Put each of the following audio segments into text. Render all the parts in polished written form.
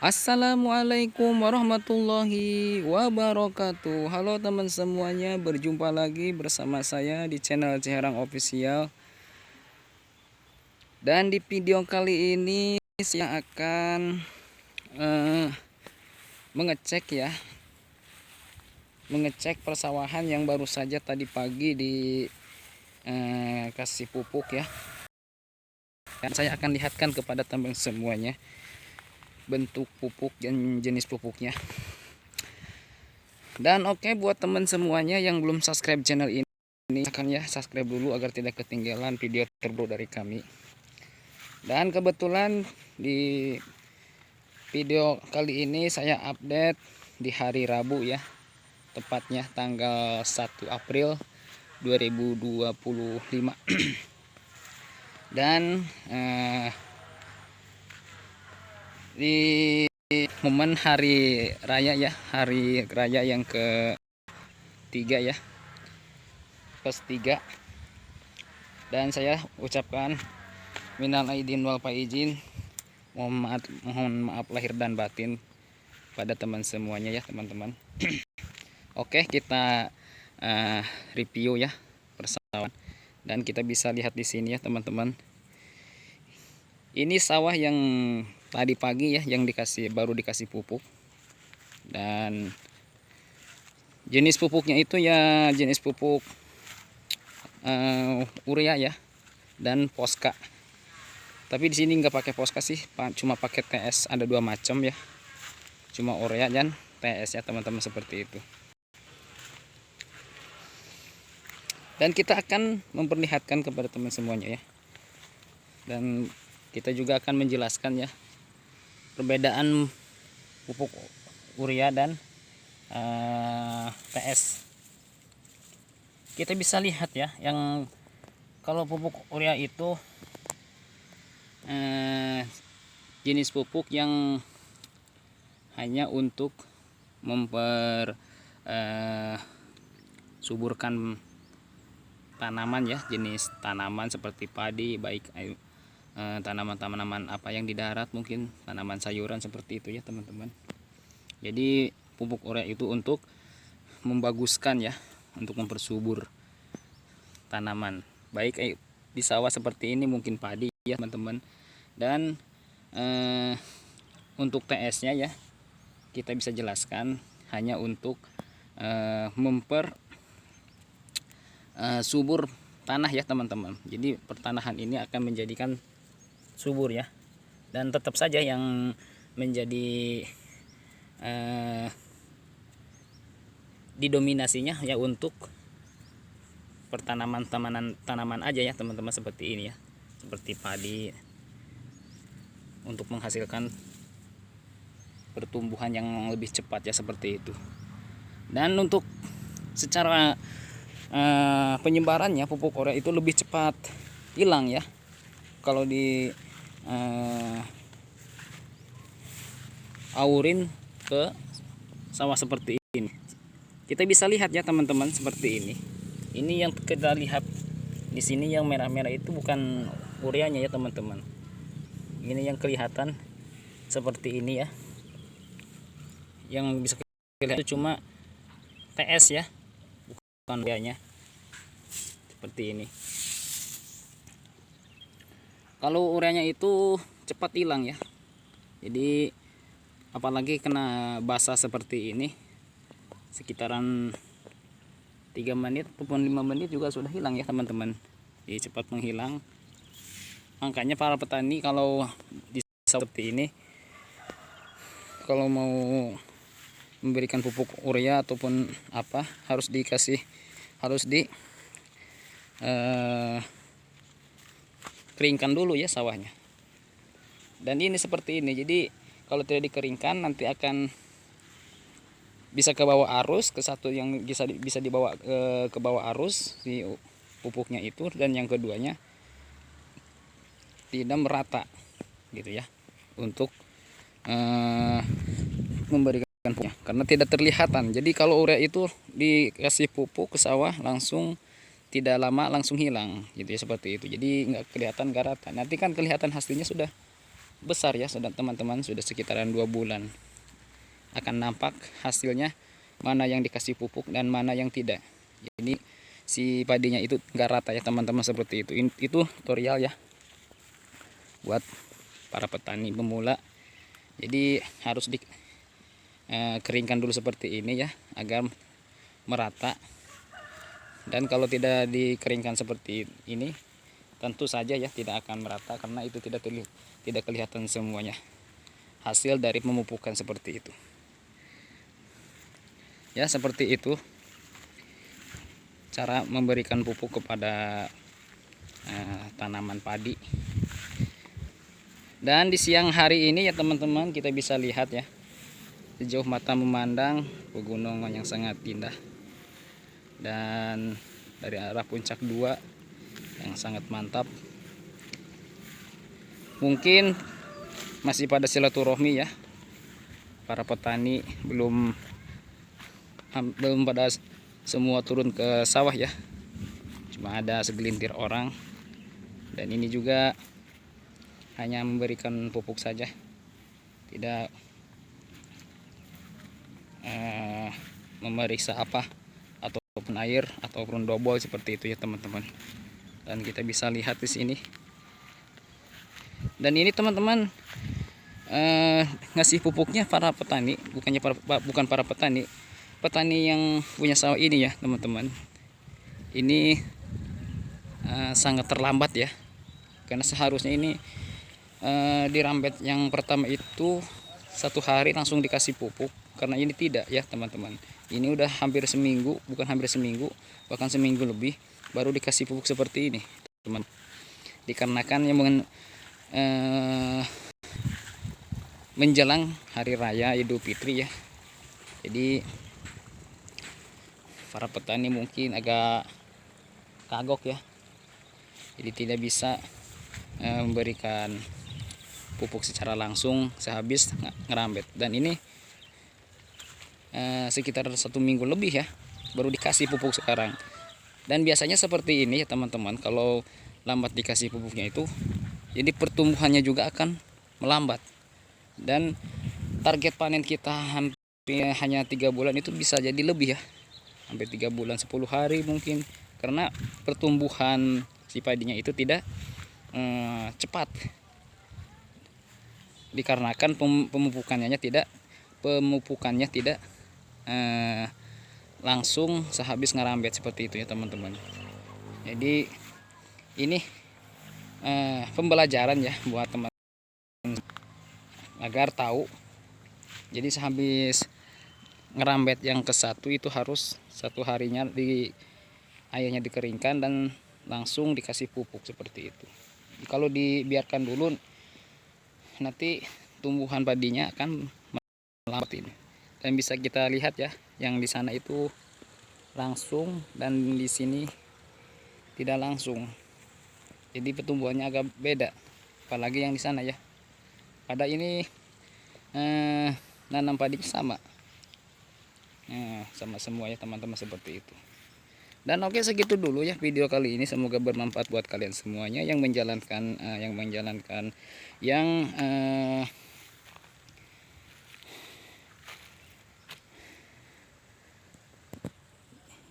Assalamualaikum warahmatullahi wabarakatuh. Halo teman semuanya, berjumpa lagi bersama saya di channel Ciherang Official. Dan di video kali ini saya akan mengecek persawahan yang baru saja tadi pagi kasih pupuk ya. Dan saya akan lihatkan kepada teman semuanya bentuk pupuk dan jenis pupuknya. Dan oke, buat teman semuanya yang belum subscribe channel ini, akan ya subscribe dulu agar tidak ketinggalan video terbaru dari kami. Dan kebetulan di video kali ini saya update di hari Rabu ya, tepatnya tanggal 1 April 2025. Dan di momen hari raya ya, hari raya yang ketiga ya, +3. Dan saya ucapkan minal aidin wal faizin, mohon maaf lahir dan batin pada teman semuanya ya teman-teman. Oke, kita review ya persawahan. Dan kita bisa lihat di sini ya teman-teman. Ini sawah yang tadi pagi ya, yang baru dikasih pupuk. Dan jenis pupuknya itu ya jenis pupuk urea ya, dan Poska. Tapi di sini nggak pakai Poska sih, cuma pakai TS. Ada dua macam ya, cuma urea dan TS ya teman-teman, seperti itu. Dan kita akan memperlihatkan kepada teman semuanya ya, dan kita juga akan menjelaskan ya perbedaan pupuk urea dan TS. Kita bisa lihat ya, yang kalau pupuk urea itu jenis pupuk yang hanya untuk suburkan tanaman ya, jenis tanaman seperti padi, baik tanaman-tanaman apa yang di darat, mungkin tanaman sayuran seperti itu ya teman-teman. Jadi pupuk urea itu untuk membaguskan ya, untuk mempersubur tanaman, baik di sawah seperti ini, mungkin padi ya teman-teman. Dan untuk TS-nya ya, kita bisa jelaskan hanya untuk subur tanah ya teman-teman. Jadi pertanahan ini akan menjadikan subur ya, dan tetap saja yang menjadi didominasinya ya untuk tanaman aja ya teman-teman, seperti ini ya, seperti padi, untuk menghasilkan pertumbuhan yang lebih cepat ya, seperti itu. Dan untuk secara penyebarannya, pupuk urea itu lebih cepat hilang ya kalau di aurin ke sawah seperti ini. Kita bisa lihat ya teman-teman, seperti ini. Ini yang kita lihat di sini, yang merah-merah itu bukan ureanya ya teman-teman. Ini yang kelihatan seperti ini ya, yang bisa kita lihat itu cuma TS ya, bukan ureanya, seperti ini. Kalau ureanya itu cepat hilang ya, jadi apalagi kena basah seperti ini, sekitaran 3 menit ataupun 5 menit juga sudah hilang ya teman-teman. Jadi cepat menghilang. Makanya para petani kalau di seperti ini, kalau mau memberikan pupuk urea ataupun apa, harus keringkan dulu ya sawahnya. Dan ini seperti ini, jadi kalau tidak dikeringkan nanti akan bisa ke bawah arus, ke satu yang bisa dibawa ke bawah arus si pupuknya itu, dan yang keduanya tidak merata gitu ya, untuk memberikan pupuknya, karena tidak terlihatan. Jadi kalau urea itu dikasih pupuk ke sawah langsung, tidak lama langsung hilang gitu ya, seperti itu. Jadi nggak kelihatan, nggak rata. Nanti kan kelihatan hasilnya sudah besar ya, sudah teman-teman, sudah sekitaran 2 bulan. Akan nampak hasilnya mana yang dikasih pupuk dan mana yang tidak. Jadi si padinya itu nggak rata ya teman-teman, seperti itu. Itu tutorial ya buat para petani pemula. Jadi harus dikeringkan dulu seperti ini ya, agar merata. Dan kalau tidak dikeringkan seperti ini, tentu saja ya tidak akan merata, karena itu tidak kelihatan semuanya hasil dari pemupukan seperti itu. Ya, seperti itu cara memberikan pupuk kepada tanaman padi. Dan di siang hari ini ya teman-teman, kita bisa lihat ya, sejauh mata memandang pegunungan yang sangat indah, dan dari arah puncak 2 yang sangat mantap. Mungkin masih pada silaturahmi ya, para petani belum pada semua turun ke sawah ya, cuma ada segelintir orang. Dan ini juga hanya memberikan pupuk saja, tidak memeriksa apa ataupun air ataupun dobol seperti itu ya teman-teman. Dan kita bisa lihat di sini. Dan ini teman-teman, ngasih pupuknya para petani, bukan para petani yang punya sawah ini ya teman-teman. Ini sangat terlambat ya, karena seharusnya ini di rambet yang pertama itu 1 hari langsung dikasih pupuk. Karena ini tidak ya teman-teman, ini udah hampir seminggu, bukan hampir seminggu, bahkan seminggu lebih baru dikasih pupuk seperti ini teman. Dikarenakan yang menjelang hari raya Idul Fitri ya, jadi para petani mungkin agak kagok ya, jadi tidak bisa memberikan pupuk secara langsung sehabis ngerambet. Dan ini sekitar 1 minggu lebih ya baru dikasih pupuk sekarang. Dan biasanya seperti ini ya teman-teman, kalau lambat dikasih pupuknya itu, jadi pertumbuhannya juga akan melambat. Dan target panen kita hampir hanya 3 bulan, itu bisa jadi lebih ya, hampir 3 bulan 10 hari mungkin, karena pertumbuhan si padinya itu tidak cepat, dikarenakan pemupukannya tidak langsung sehabis ngerambet seperti itu ya teman-teman. Jadi ini pembelajaran ya buat teman agar tahu. Jadi sehabis ngerambet yang ke-1 itu harus 1 harinya airnya dikeringkan dan langsung dikasih pupuk seperti itu. Kalau dibiarkan dulu, nanti tumbuhan padinya akan melambat ini. Dan bisa kita lihat ya, yang di sana itu langsung dan di sini tidak langsung. Jadi pertumbuhannya agak beda, apalagi yang di sana ya. Pada ini nanam padi sama, sama semua ya teman-teman, seperti itu. Dan oke, segitu dulu ya video kali ini, semoga bermanfaat buat kalian semuanya yang menjalankan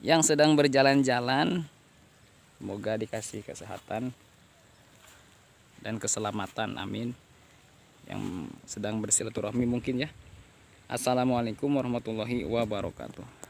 yang sedang berjalan-jalan. Semoga dikasih kesehatan dan keselamatan, amin. Yang sedang bersilaturahmi mungkin ya. Assalamualaikum warahmatullahi wabarakatuh.